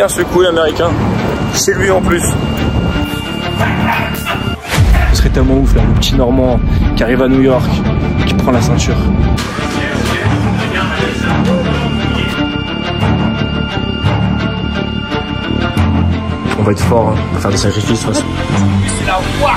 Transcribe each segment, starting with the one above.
bien secoué américain. C'est lui en plus. Ce serait tellement ouf là, le petit Normand qui arrive à New York, qui prend la ceinture. On va être fort, hein. On va faire des sacrifices de toute façon. C'est la voix.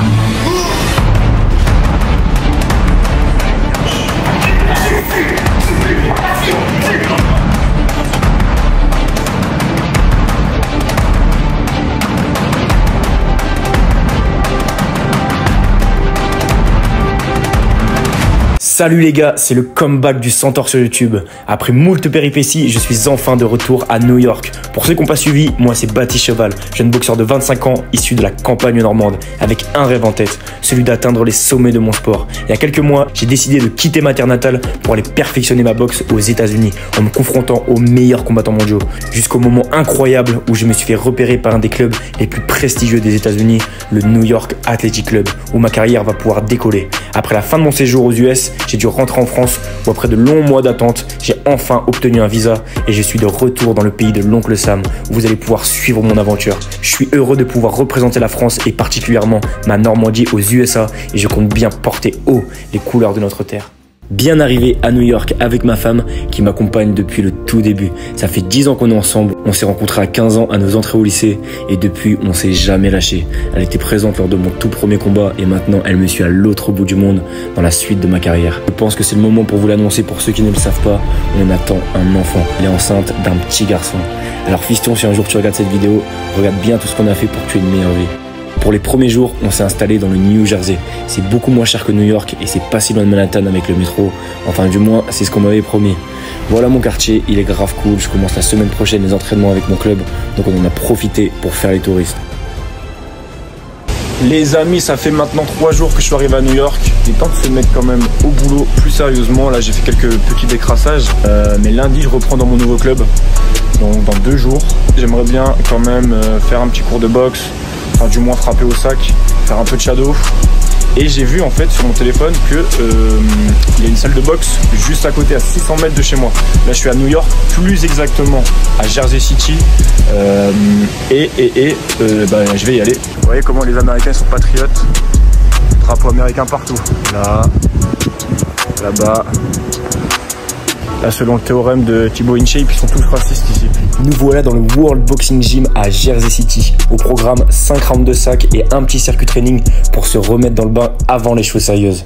Salut les gars, c'est le comeback du Centaure sur YouTube. Après moult péripéties, je suis enfin de retour à New York. Pour ceux qui n'ont pas suivi, moi c'est Baptiste Cheval, jeune boxeur de 25 ans, issu de la campagne normande, avec un rêve en tête, celui d'atteindre les sommets de mon sport. Il y a quelques mois, j'ai décidé de quitter ma terre natale pour aller perfectionner ma boxe aux États-Unis, en me confrontant aux meilleurs combattants mondiaux. Jusqu'au moment incroyable où je me suis fait repérer par un des clubs les plus prestigieux des États-Unis, le New York Athletic Club, où ma carrière va pouvoir décoller. Après la fin de mon séjour aux US, j'ai dû rentrer en France où après de longs mois d'attente, j'ai enfin obtenu un visa et je suis de retour dans le pays de l'oncle Sam où vous allez pouvoir suivre mon aventure. Je suis heureux de pouvoir représenter la France et particulièrement ma Normandie aux USA et je compte bien porter haut les couleurs de notre terre. Bien arrivé à New York avec ma femme qui m'accompagne depuis le tout début. Ça fait 10 ans qu'on est ensemble, on s'est rencontrés à 15 ans à nos entrées au lycée et depuis on s'est jamais lâché. Elle était présente lors de mon tout premier combat et maintenant elle me suit à l'autre bout du monde dans la suite de ma carrière. Je pense que c'est le moment pour vous l'annoncer pour ceux qui ne le savent pas, on attend un enfant. Elle est enceinte d'un petit garçon. Alors fiston, si un jour tu regardes cette vidéo, regarde bien tout ce qu'on a fait pour que tu aies une meilleure vie. Pour les premiers jours, on s'est installé dans le New Jersey. C'est beaucoup moins cher que New York et c'est pas si loin de Manhattan avec le métro. Enfin du moins, c'est ce qu'on m'avait promis. Voilà mon quartier, il est grave cool. Je commence la semaine prochaine les entraînements avec mon club. Donc on en a profité pour faire les touristes. Les amis, ça fait maintenant 3 jours que je suis arrivé à New York. Il est temps de se mettre quand même au boulot plus sérieusement. Là j'ai fait quelques petits décrassages. Mais lundi je reprends dans mon nouveau club. Donc dans 2 jours. J'aimerais bien quand même faire un petit cours de boxe. Enfin du moins frapper au sac, faire un peu de shadow. Et j'ai vu en fait sur mon téléphone que il y a une salle de boxe juste à côté à 600 mètres de chez moi. Là je suis à New York, plus exactement à Jersey City. Je vais y aller. Vous voyez comment les Américains sont patriotes. Drapeau américain partout. Là, là-bas. Là, selon le théorème de Thibaut InShape, ils sont tous racistes ici. Nous voilà dans le World Boxing Gym à Jersey City. Au programme, 5 rounds de sac et un petit circuit training pour se remettre dans le bain avant les choses sérieuses.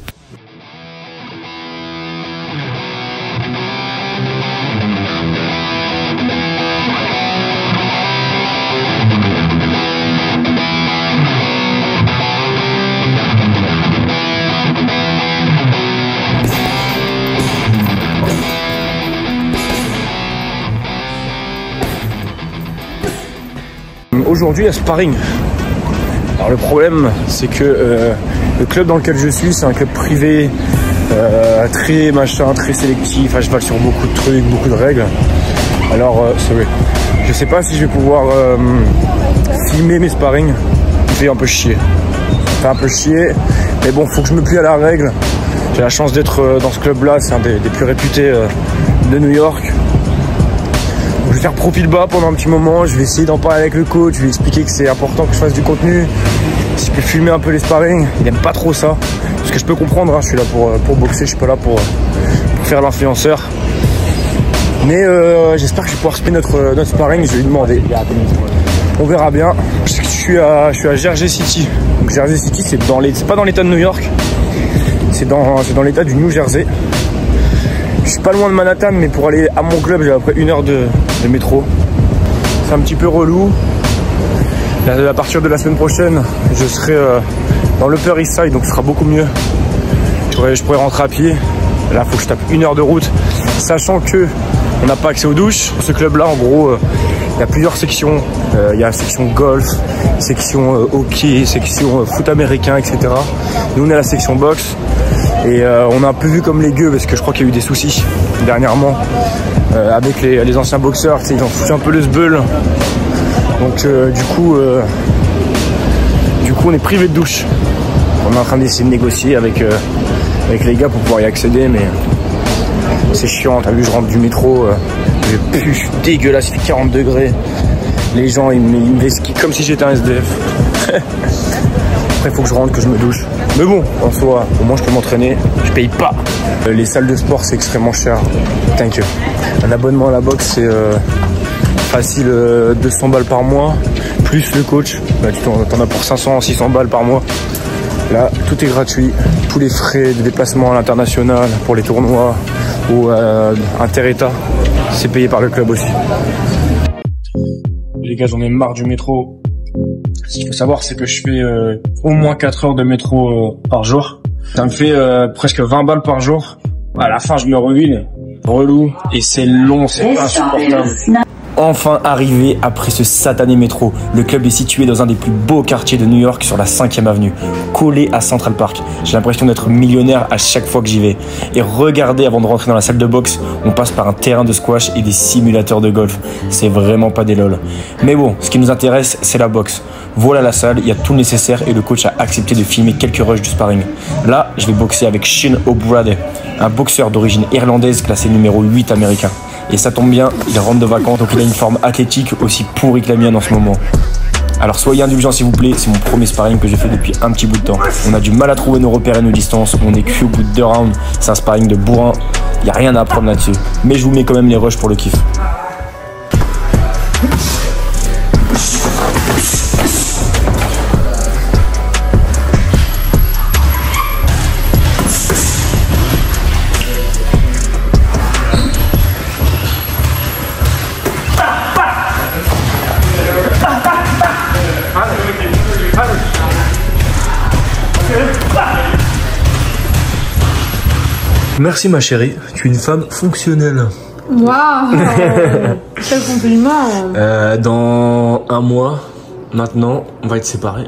Aujourd'hui, il y a sparring. Alors le problème, c'est que le club dans lequel je suis, c'est un club privé, très sélectif, à cheval sur beaucoup de trucs, beaucoup de règles. Alors, je sais pas si je vais pouvoir filmer mes sparring. Ça fait un peu chier. Mais bon, faut que je me plie à la règle. J'ai la chance d'être dans ce club-là, c'est un des plus réputés de New York. Je vais faire profil bas pendant un petit moment, je vais essayer d'en parler avec le coach, je vais expliquer que c'est important que je fasse du contenu, si je peux filmer un peu les sparring, il n'aime pas trop ça, parce que je peux comprendre, hein, je suis là pour boxer, je suis pas là pour faire l'influenceur. Mais j'espère que je vais pouvoir spin notre sparring, je vais lui demander. On verra bien. Je sais que je suis à Jersey City. Donc Jersey City, c'est pas dans l'état de New York, c'est dans l'état du New Jersey. Je suis pas loin de Manhattan, mais pour aller à mon club, j'ai à peu près 1 heure de métro. C'est un petit peu relou. À partir de la semaine prochaine, je serai dans l'Upper East Side, donc ce sera beaucoup mieux. Je pourrais rentrer à pied. Là, il faut que je tape 1 heure de route, sachant que on n'a pas accès aux douches. Ce club-là, en gros, il y a plusieurs sections. Il y a section golf, section hockey, section foot américain, etc. Nous, on est à la section boxe. Et on a un peu vu comme les gueux parce que je crois qu'il y a eu des soucis dernièrement avec les anciens boxeurs, ils ont foutu un peu le sbeul. Donc du coup on est privé de douche. On est en train d'essayer de négocier avec les gars pour pouvoir y accéder, mais c'est chiant. T'as vu, je rentre du métro, je pue, je suis dégueulasse, il fait 40 degrés. Les gens, ils me vesquillent comme si j'étais un SDF. Après, il faut que je rentre, que je me douche. Mais bon, en soi, au moins, je peux m'entraîner. Je paye pas. Les salles de sport, c'est extrêmement cher. Thank you. Un abonnement à la boxe, c'est facile 200 balles par mois. Plus le coach, bah, tu t'en as pour 500, 600 balles par mois. Là, tout est gratuit. Tous les frais de déplacement à l'international pour les tournois ou inter-état, c'est payé par le club aussi. Les gars, j'en ai marre du métro. Ce qu'il faut savoir, c'est que je fais au moins 4 heures de métro par jour. Ça me fait presque 20 balles par jour. À la fin, je me ruine. Relou. Et c'est long, c'est insupportable. Enfin arrivé après ce satané métro. Le club est situé dans un des plus beaux quartiers de New York sur la 5e avenue, collé à Central Park. J'ai l'impression d'être millionnaire à chaque fois que j'y vais. Et regardez, avant de rentrer dans la salle de boxe, on passe par un terrain de squash et des simulateurs de golf. C'est vraiment pas des lol. Mais bon, ce qui nous intéresse, c'est la boxe. Voilà la salle, il y a tout le nécessaire et le coach a accepté de filmer quelques rushs du sparring. Là, je vais boxer avec Shane O'Brady, un boxeur d'origine irlandaise classé numéro 8 américain. Et ça tombe bien, il rentre de vacances, donc il a une forme athlétique aussi pourrie que la mienne en ce moment. Alors soyez indulgents s'il vous plaît, c'est mon premier sparring que j'ai fait depuis un petit bout de temps. On a du mal à trouver nos repères et nos distances, on est cuit au bout de 2 rounds, c'est un sparring de bourrin, il n'y a rien à apprendre là-dessus. Mais je vous mets quand même les rushs pour le kiff. Merci ma chérie, tu es une femme fonctionnelle. Waouh. Quel compliment. Dans 1 mois, maintenant, on va être séparés.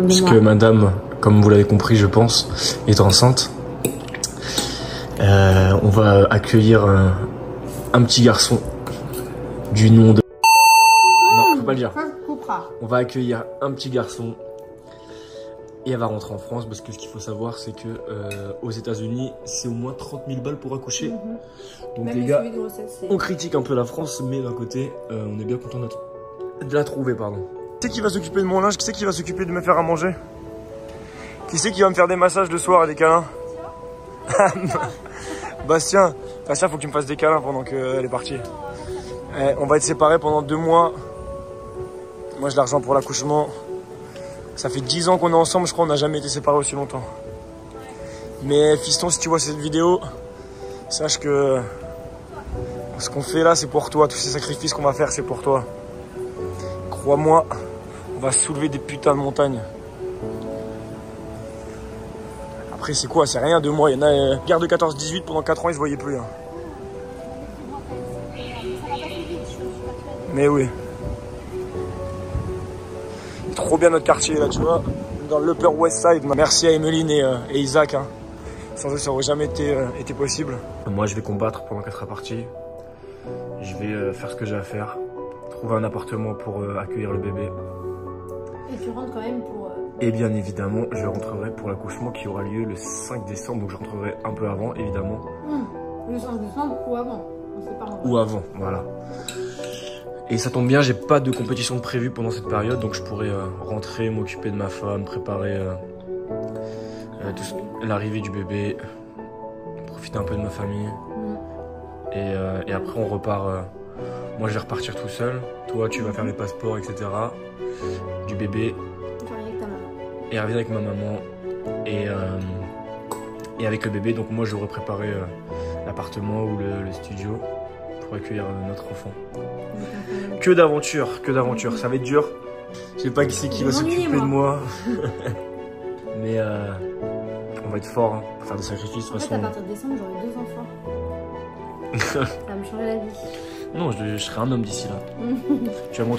Puisque madame, comme vous l'avez compris je pense, est enceinte. On va accueillir un petit garçon du nom de... Non, faut pas le dire. On va accueillir un petit garçon. Et elle va rentrer en France parce que ce qu'il faut savoir, c'est que aux États-Unis, c'est au moins 30 000 balles pour accoucher. Donc même les gars, on critique un peu la France, mais d'un côté, on est bien content de la trouver, pardon. Qui c'est qui va s'occuper de mon linge? Qui c'est qui va s'occuper de me faire à manger? Qui c'est qui va me faire des massages le soir et des câlins? Bastien, faut que tu me fasses des câlins pendant qu'elle est partie. On va être séparés pendant 2 mois. Moi, j'ai l'argent pour l'accouchement. Ça fait 10 ans qu'on est ensemble, je crois qu'on n'a jamais été séparés aussi longtemps. Mais fiston, si tu vois cette vidéo, sache que ce qu'on fait là, c'est pour toi. Tous ces sacrifices qu'on va faire, c'est pour toi. Crois-moi, on va soulever des putains de montagnes. Après, c'est quoi? C'est rien, 2 mois. Il y en a, guerre de 14-18, pendant 4 ans, ils se voyaient plus. Hein. Mais oui. Trop bien notre quartier là, tu vois, dans l'Upper West Side. Merci à Emeline et Isaac, hein. Sans eux ça aurait jamais été possible. Moi je vais combattre pendant qu'elle sera partie. Je vais faire ce que j'ai à faire, trouver un appartement pour accueillir le bébé. Et tu rentres quand même pour... Et bien évidemment je rentrerai pour l'accouchement qui aura lieu le 5 décembre, donc je rentrerai un peu avant évidemment. Le 5 décembre ou avant, on sait pas. Ou avant, voilà. Et ça tombe bien, j'ai pas de compétition de prévue pendant cette période, donc je pourrais rentrer, m'occuper de ma femme, préparer l'arrivée du bébé, profiter un peu de ma famille. Et après on repart. Moi je vais repartir tout seul, toi tu vas faire les passeports, etc. Du bébé. Et revenir avec ma maman. Et avec le bébé, donc moi j'aurais préparé l'appartement ou le studio pour accueillir notre enfant. Que d'aventure, ça va être dur. Je sais pas qui c'est qui va s'occuper de moi. Mais on va être fort, hein, pour faire des sacrifices. En fait, à partir de décembre, j'aurai 2 enfants. Ça va me changer la vie. Non, je serai un homme d'ici là. Tu vas me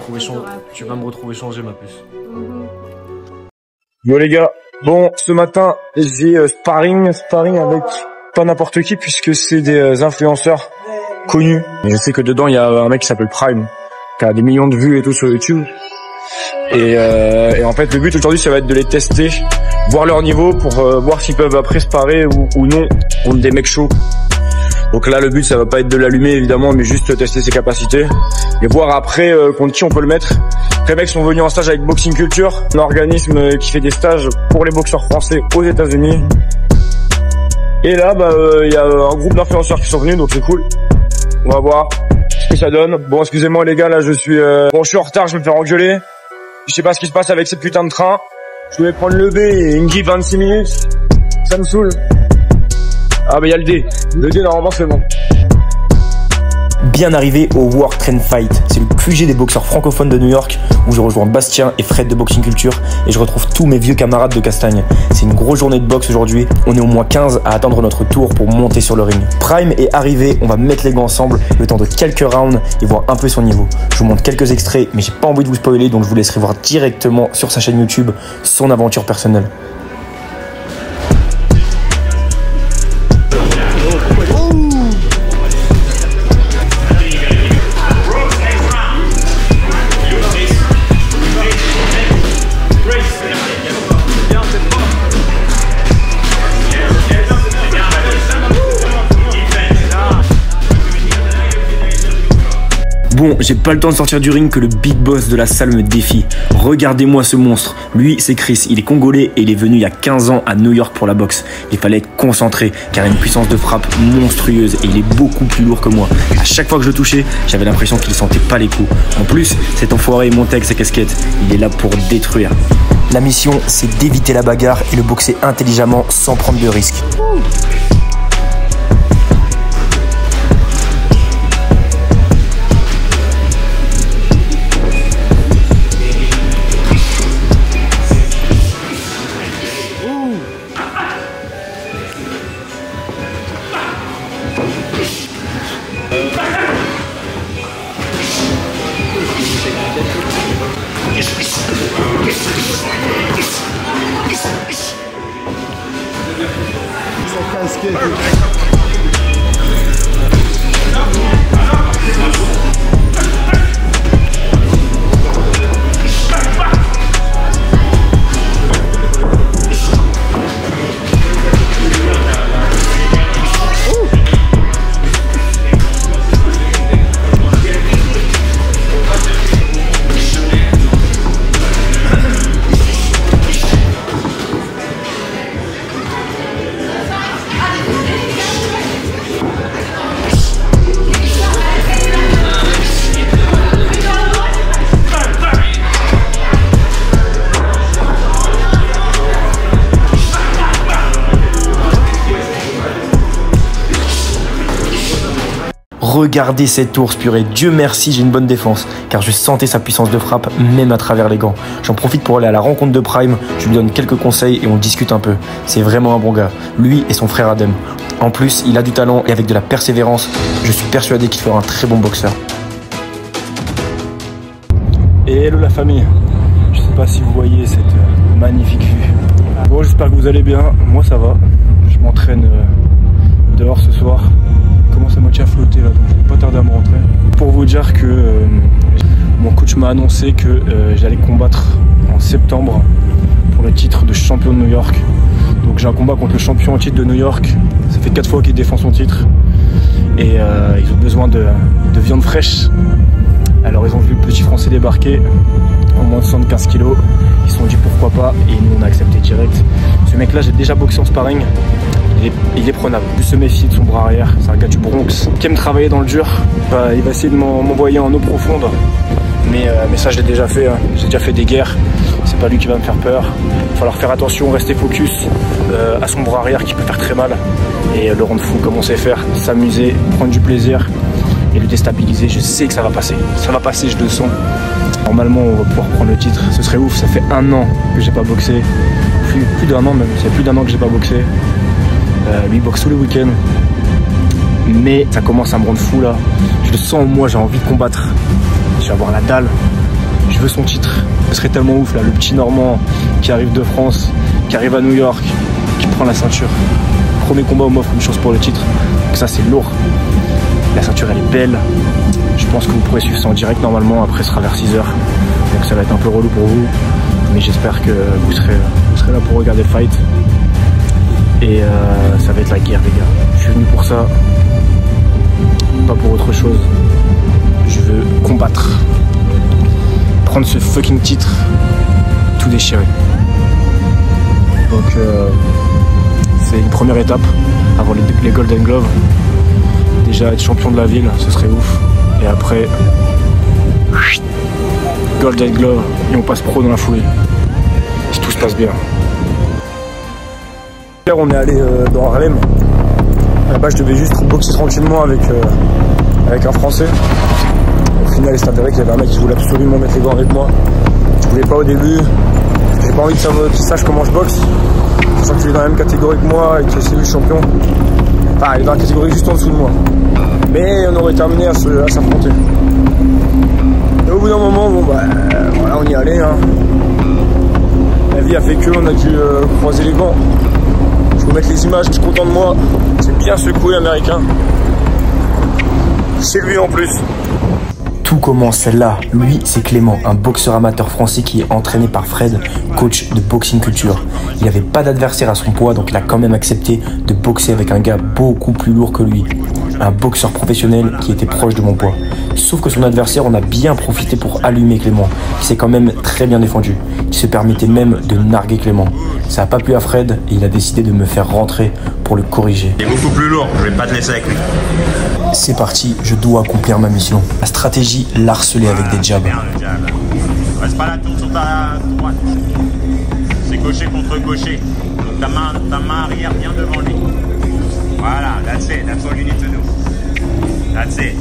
retrouver changé, ma puce. Bon les gars, bon ce matin j'ai sparring avec pas n'importe qui puisque c'est des influenceurs connus. Et je sais que dedans il y a un mec qui s'appelle Prime, qui a des millions de vues et tout sur YouTube. Et en fait le but aujourd'hui ça va être de les tester, voir leur niveau pour voir s'ils peuvent après sparer ou non contre des mecs chauds. Donc là, le but, ça va pas être de l'allumer évidemment, mais juste tester ses capacités et voir après contre qui on peut le mettre. Les mecs sont venus en stage avec Boxing Culture, un organisme qui fait des stages pour les boxeurs français aux États-Unis. Et là, y a un groupe d'influenceurs qui sont venus, donc c'est cool. On va voir ce que ça donne. Bon, excusez-moi les gars, là je suis en retard, je vais me faire engueuler. Je sais pas ce qui se passe avec cette putain de train. Je vais prendre le B et il me dit 26 minutes. Ça me saoule. Ah il y a le D. Le D normalement c'est bon. Bien arrivé au World Trend Fight, c'est le QG des boxeurs francophones de New York où je rejoins Bastien et Fred de Boxing Culture et je retrouve tous mes vieux camarades de Castagne. C'est une grosse journée de boxe aujourd'hui, on est au moins 15 à attendre notre tour pour monter sur le ring. Prime est arrivé, on va mettre les gants ensemble, le temps de quelques rounds et voir un peu son niveau. Je vous montre quelques extraits mais j'ai pas envie de vous spoiler donc je vous laisserai voir directement sur sa chaîne YouTube son aventure personnelle. Bon, j'ai pas le temps de sortir du ring que le big boss de la salle me défie. Regardez-moi ce monstre. Lui, c'est Chris. Il est congolais et il est venu il y a 15 ans à New York pour la boxe. Il fallait être concentré car il a une puissance de frappe monstrueuse et il est beaucoup plus lourd que moi. À chaque fois que je le touchais, j'avais l'impression qu'il sentait pas les coups. En plus, cet enfoiré est monté avec sa casquette. Il est là pour détruire. La mission, c'est d'éviter la bagarre et le boxer intelligemment sans prendre de risques. Regardez cette ours, purée, Dieu merci j'ai une bonne défense, car je sentais sa puissance de frappe même à travers les gants. J'en profite pour aller à la rencontre de Prime, je lui donne quelques conseils et on discute un peu. C'est vraiment un bon gars, lui et son frère Adem. En plus, il a du talent et avec de la persévérance, je suis persuadé qu'il fera un très bon boxeur. Et hello la famille, je sais pas si vous voyez cette magnifique vue. Bon, j'espère que vous allez bien, moi ça va, je m'entraîne dehors ce soir. Commence à moitié à flotter là, donc je vais pas tarder à me rentrer. Pour vous dire que mon coach m'a annoncé que j'allais combattre en septembre pour le titre de champion de New York. Donc j'ai un combat contre le champion en titre de New York. Ça fait 4 fois qu'il défend son titre. Et ils ont besoin de viande fraîche. Alors ils ont vu le petit français débarquer en moins de 75 kilos. Ils se sont dit pourquoi pas et nous on a accepté direct. Ce mec là j'ai déjà boxé en sparring. Il est prenable, il se méfie de son bras arrière, c'est un gars du Bronx qui aime travailler dans le dur. Il va essayer de m'envoyer en eau profonde, mais ça je l'ai déjà fait, hein. J'ai déjà fait des guerres, c'est pas lui qui va me faire peur. Il va falloir faire attention, rester focus à son bras arrière qui peut faire très mal et le rendre fou comme on sait faire, s'amuser, prendre du plaisir et le déstabiliser. Je sais que ça va passer, je le sens. Normalement on va pouvoir prendre le titre, ce serait ouf, ça fait 1 an que j'ai pas boxé, plus d'1 an même, c'est plus d'1 an que j'ai pas boxé. Lui boxe tous les week-ends, mais ça commence à me rendre fou là. Je le sens, moi j'ai envie de combattre, je vais avoir la dalle, je veux son titre. Ce serait tellement ouf là, le petit Normand qui arrive de France, qui arrive à New York, qui prend la ceinture. Premier combat, on m'offre une chose pour le titre, donc ça c'est lourd. La ceinture elle est belle, je pense que vous pourrez suivre ça en direct normalement, après ce sera vers 6h, donc ça va être un peu relou pour vous, mais j'espère que vous serez là pour regarder le fight. Et ça va être la guerre les gars, je suis venu pour ça, pour autre chose. Je veux combattre. Prendre ce fucking titre, tout déchirer. Donc c'est une première étape avant les Golden Gloves. Déjà être champion de la ville, ce serait ouf. Et après, Golden Glove et on passe pro dans la foulée. Si tout se passe bien. Hier on est allé dans Harlem. Là-bas je devais juste boxer tranquillement avec un Français. Au final il s'est avéré qu'il y avait un mec qui voulait absolument mettre les gants avec moi. Je voulais pas au début. J'ai pas envie qu'il sache comment je boxe. Sachant qu'il est dans la même catégorie que moi et que c'est lui le champion. Enfin il est dans la catégorie juste en dessous de moi. Mais on aurait terminé à s'affronter. Et au bout d'un moment, bon bah voilà, on y allait. Hein. La vie a fait que on a dû croiser les gants. Je vous mettre les images, je suis content de moi. C'est bien secoué américain. C'est lui en plus. Tout commence là. Lui, c'est Clément, un boxeur amateur français qui est entraîné par Fred, coach de Boxing Culture. Il n'avait pas d'adversaire à son poids, donc il a quand même accepté de boxer avec un gars beaucoup plus lourd que lui. Un boxeur professionnel qui était proche de mon poids. Sauf que son adversaire en a bien profité pour allumer Clément, qui s'est quand même très bien défendu. Il se permettait même de narguer Clément. Ça n'a pas plu à Fred et il a décidé de me faire rentrer pour le corriger. Il est beaucoup plus lourd, je vais pas te laisser avec lui. C'est parti, je dois accomplir ma mission. La stratégie, l'harceler avec des jabs. Reste pas là, tourne sur ta droite. C'est gaucher contre gaucher. Donc ta main arrière bien devant lui. Voilà, that's it, that's all you need to do. That's it.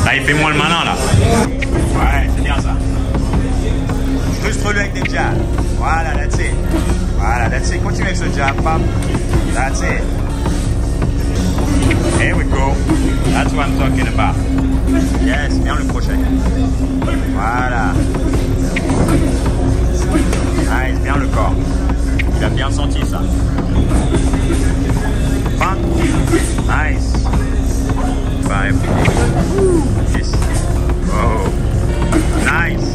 Là, il fait moins le malin, là. Ouais, c'est bien ça. Frustre-le avec des jabs. Voilà, that's it. Voilà, that's it. Continue avec ce jab, pam. That's it. Here we go. That's what I'm talking about. Yes, bien le crochet. Voilà. Nice, bien le corps. Il a bien senti ça. Fin. Nice. 5. 6. Oh. Nice.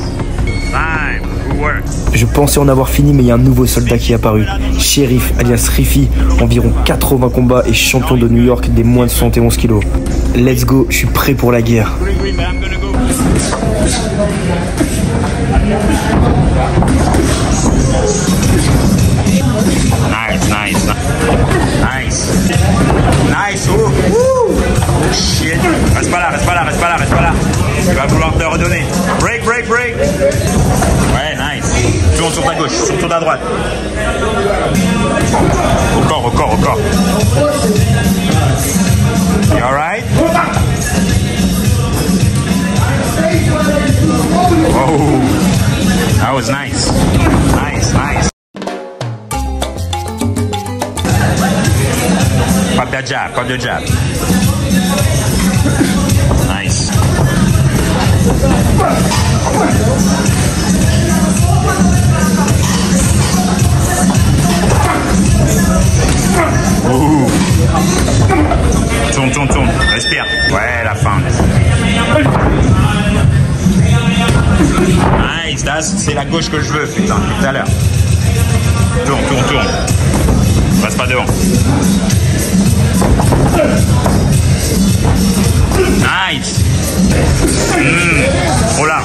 Time. Good work. Je pensais en avoir fini, mais il y a un nouveau soldat qui est apparu. Sheriff, alias Riffy, environ 80 combats et champion de New York des moins de 71 kilos. Let's go, je suis prêt pour la guerre. Nice, nice, nice. Nice, oh. Oh shit. Reste pas là, reste pas là, reste pas là, reste pas là. Il va vouloir te redonner. Break, break, break. Ouais, nice. Tourne sur ta gauche, sur ta droite. Au corps, au corps, au corps. You alright? Oh, that was nice. Nice, nice. Pop that jab, pop the jab. Nice. Ouh. Tourne, tourne, tourne. Respire. Ouais, la fin. Nice. C'est la gauche que je veux, putain, tout à l'heure. Tourne, tourne, tourne. Reste pas devant. Nice. Oh là.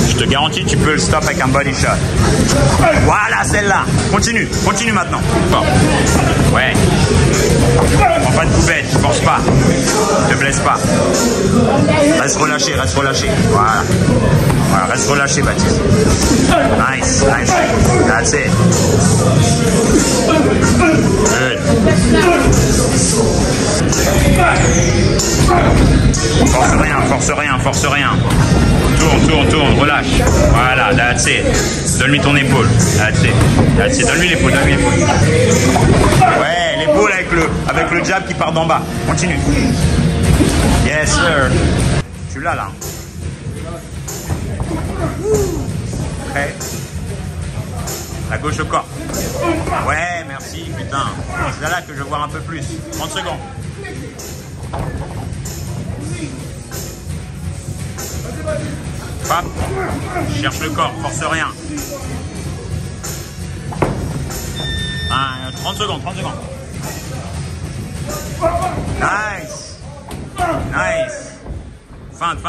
Je te garantis, tu peux le stop avec un body shot. Voilà, celle-là. Continue, continue maintenant. Bon. Ouais. Prends pas de poubelle, force pas. Ne te blesse pas. Reste relâché, reste relâché. Voilà. Voilà, reste relâché, Baptiste. Nice, nice. That's it. Good. Force rien, force rien, force rien. Tourne, tourne, tourne, relâche. Voilà, that's it. Donne-lui ton épaule. That's it. That's it. Donne-lui l'épaule, donne-lui l'épaule. Ouais, l'épaule avec le jab qui part d'en bas. Continue. Yes, sir. Tu l'as là. Prêt. La gauche au corps. Ouais, merci, putain. C'est là que je veux voir un peu plus. 30 secondes. Hop. Cherche le corps, force rien. 30 secondes, 30 secondes. Nice. Nice. Feinte.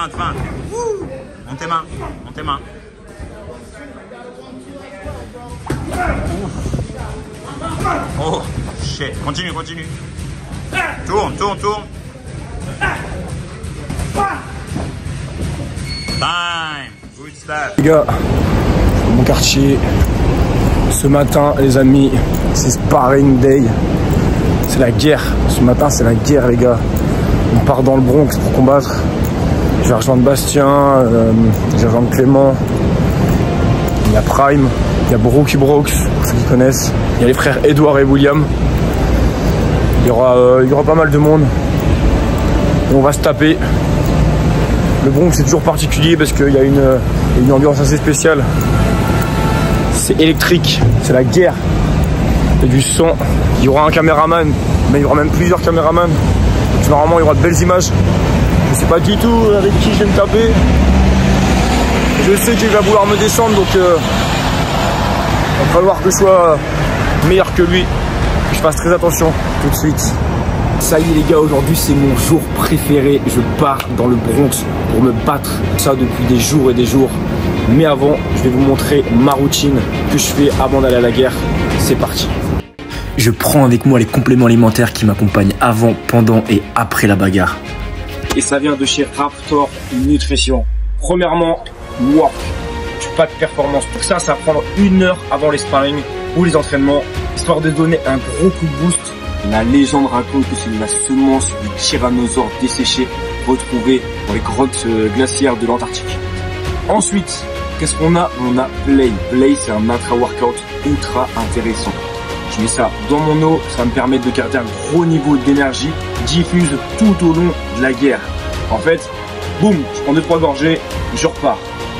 Monte tes mains. Oh, shit. Continue. Tourne. Time. Good stuff. Les gars, mon quartier, ce matin, les amis, c'est sparring day. C'est la guerre. Ce matin, c'est la guerre, les gars. On part dans le Bronx pour combattre. Je vais rejoindre Bastien, je vais rejoindre Clément. Il y a Prime, il y a Brookie Brooks, pour ceux qui connaissent. Il y a les frères Edouard et William. Il y aura pas mal de monde. Et on va se taper. Le Bronx c'est toujours particulier parce qu'il y a une ambiance assez spéciale. C'est électrique, c'est la guerre. Il y a du son. Il y aura un caméraman, mais il y aura même plusieurs caméramans. Donc normalement il y aura de belles images. Je sais pas du tout avec qui je vais me taper. Je sais qu'il va vouloir me descendre, donc il va falloir que je sois meilleur que lui. Que je fasse très attention tout de suite. Ça y est les gars, aujourd'hui c'est mon jour préféré. Je pars dans le Bronx pour me battre. Ça depuis des jours et des jours. Mais avant, je vais vous montrer ma routine que je fais avant d'aller à la guerre. C'est parti. Je prends avec moi les compléments alimentaires qui m'accompagnent avant, pendant et après la bagarre. Et ça vient de chez Raptor Nutrition. Premièrement, work, du pack performance. Pour ça va prendre 1 heure avant les sparring ou les entraînements, histoire de donner un gros coup de boost. La légende raconte que c'est la semence du tyrannosaure desséché retrouvée dans les grottes glaciaires de l'Antarctique. Ensuite, qu'est-ce qu'on a? On a Play. Play, c'est un intra-workout ultra intéressant. Je mets ça dans mon eau, ça me permet de garder un gros niveau d'énergie diffuse tout au long de la guerre. En fait, boum, je prends 2-3 gorgées, je repars.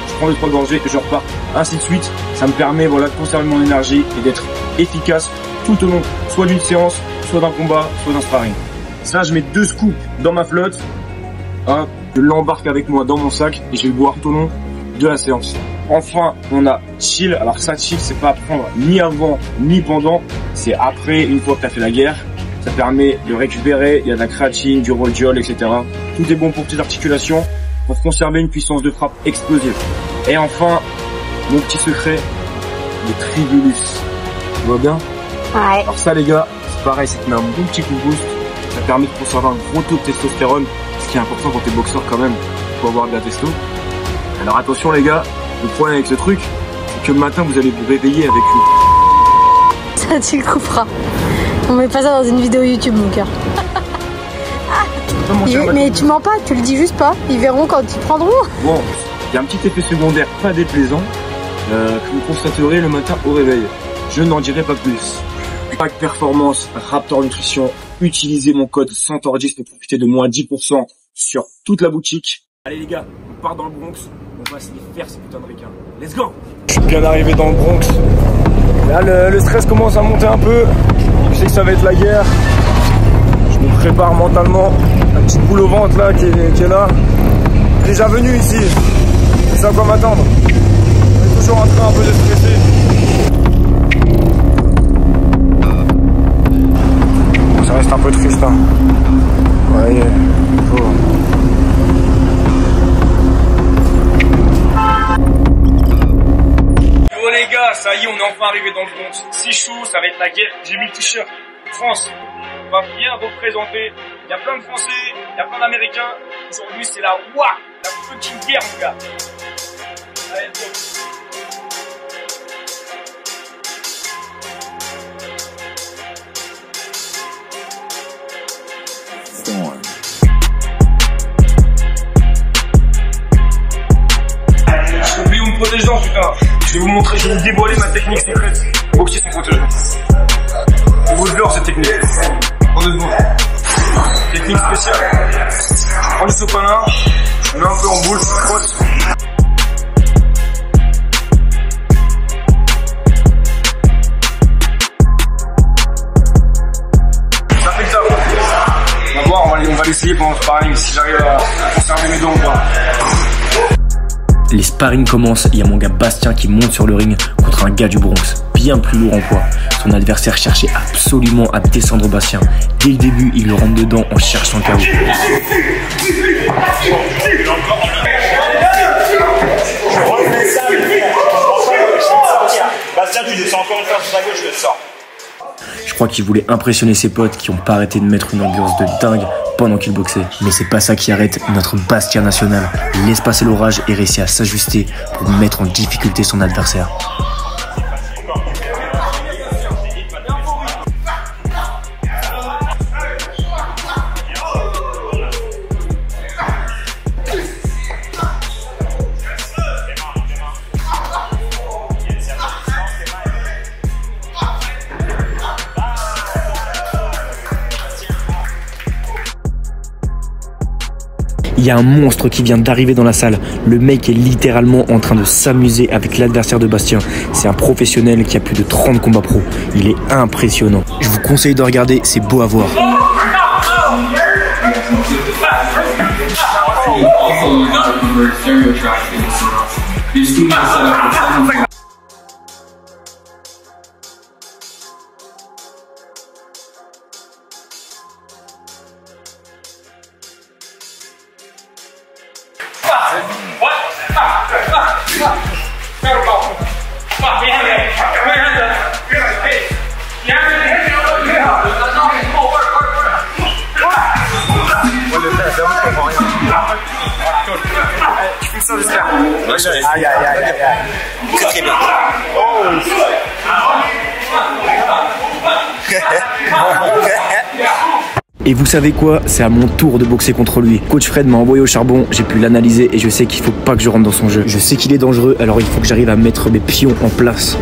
Je prends 2-3 gorgées, je repars. Ainsi de suite, ça me permet voilà, de conserver mon énergie et d'être efficace tout au long, soit d'une séance, soit d'un combat, soit d'un sparring. Ça, je mets 2 scoops dans ma flotte, hein, je l'embarque avec moi dans mon sac et je vais le boire tout au long de la séance. Enfin, on a chill. Alors ça, chill, c'est pas à prendre ni avant ni pendant, c'est après, une fois que tu as fait la guerre. Ça permet de récupérer, il y a de la créatine, du rhodiol, etc. Tout est bon pour tes articulations, pour conserver une puissance de frappe explosive. Et enfin, mon petit secret, le Tribulus. Tu vois bien? Ouais. Alors ça les gars, c'est pareil, ça te met un bon petit coup de boost. Ça permet de conserver un gros taux de testostérone, ce qui est important quand t'es boxeur quand même, pour avoir de la testo. Alors attention les gars, le problème avec ce truc, c'est que le matin vous allez vous réveiller avec une... Ça tu le couperas. On met pas ça dans une vidéo YouTube mon cœur. Mais tu mens pas, tu le dis juste pas. Ils verront quand ils prendront. Bon, il y a un petit effet secondaire pas déplaisant que vous constaterez le matin au réveil. Je n'en dirai pas plus. Pack performance Raptor Nutrition. Utilisez mon code Centaure10 pour profiter de moins 10% sur toute la boutique. Allez les gars, on part dans le Bronx. On va se les faire ces putains de requins. Let's go! Je suis bien arrivé dans le Bronx. Là, le stress commence à monter un peu. Je sais que ça va être la guerre. Je me prépare mentalement. Un petit boule au ventre là qui est là. Déjà venu ici. Je sais à quoi m'attendre. On est toujours en train un peu de stresser. Ça reste un peu triste. Hein. Ouais, Yo les gars, ça y est, on est enfin arrivé dans le Bronx. C'est chaud, ça va être la guerre. J'ai mis le t-shirt France. On va bien représenter. Il y a plein de Français, il y a plein d'Américains. Aujourd'hui, c'est la fucking guerre, mon gars. Allez, let's go. J'ai oublié mon protège-dents, putain. Je vais vous montrer, je vais vous dévoiler ma technique secrète. Boxer son protège-dents. Pour vous le faire cette technique. En 2 secondes. Technique spéciale. Je prends du sopalin, je mets un peu en boule, je frotte. Ça fait que ça. On va voir, on va l'essayer pendant le sparring si j'arrive à conserver mes dents ou pas. Les sparring commencent, il y a mon gars Bastien qui monte sur le ring contre un gars du Bronx, bien plus lourd en poids. Son adversaire cherchait absolument à descendre Bastien. Dès le début, il le rentre dedans en cherchant le KO. crois qu'il voulait impressionner ses potes qui ont pas arrêté de mettre une ambiance de dingue pendant qu'il boxait. Mais c'est pas ça qui arrête notre Bastien national. Il laisse passer l'orage et réussit à s'ajuster pour mettre en difficulté son adversaire. Il y a un monstre qui vient d'arriver dans la salle. Le mec est littéralement en train de s'amuser avec l'adversaire de Bastien. C'est un professionnel qui a plus de 30 combats pro. Il est impressionnant. Je vous conseille de regarder, c'est beau à voir. Très bien. Et vous savez quoi? C'est à mon tour de boxer contre lui. Coach Fred m'a envoyé au charbon, j'ai pu l'analyser et je sais qu'il faut pas que je rentre dans son jeu. Je sais qu'il est dangereux, alors il faut que j'arrive à mettre mes pions en place.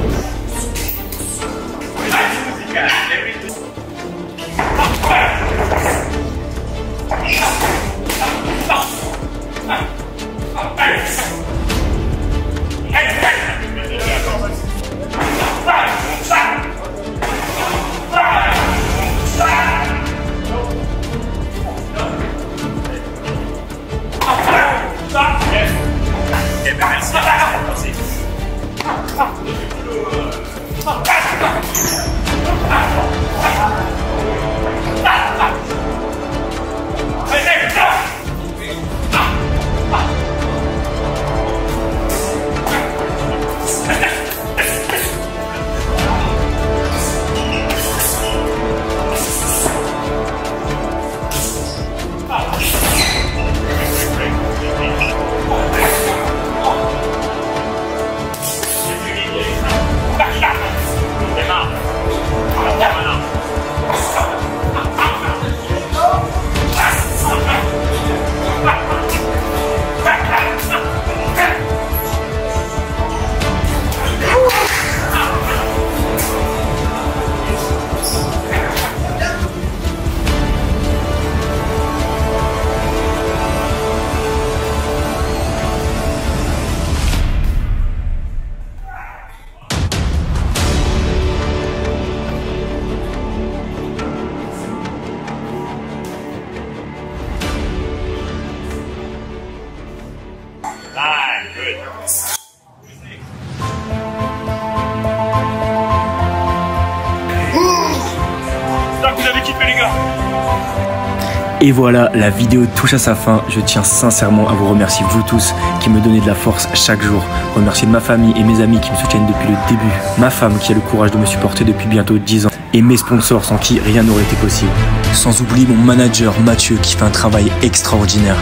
Et voilà, la vidéo touche à sa fin. Je tiens sincèrement à vous remercier vous tous qui me donnez de la force chaque jour. Remercier ma famille et mes amis qui me soutiennent depuis le début. Ma femme qui a le courage de me supporter depuis bientôt 10 ans. Et mes sponsors sans qui rien n'aurait été possible. Sans oublier mon manager Mathieu qui fait un travail extraordinaire.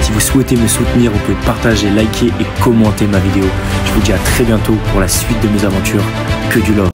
Si vous souhaitez me soutenir, vous pouvez partager, liker et commenter ma vidéo. Je vous dis à très bientôt pour la suite de mes aventures. Que du love.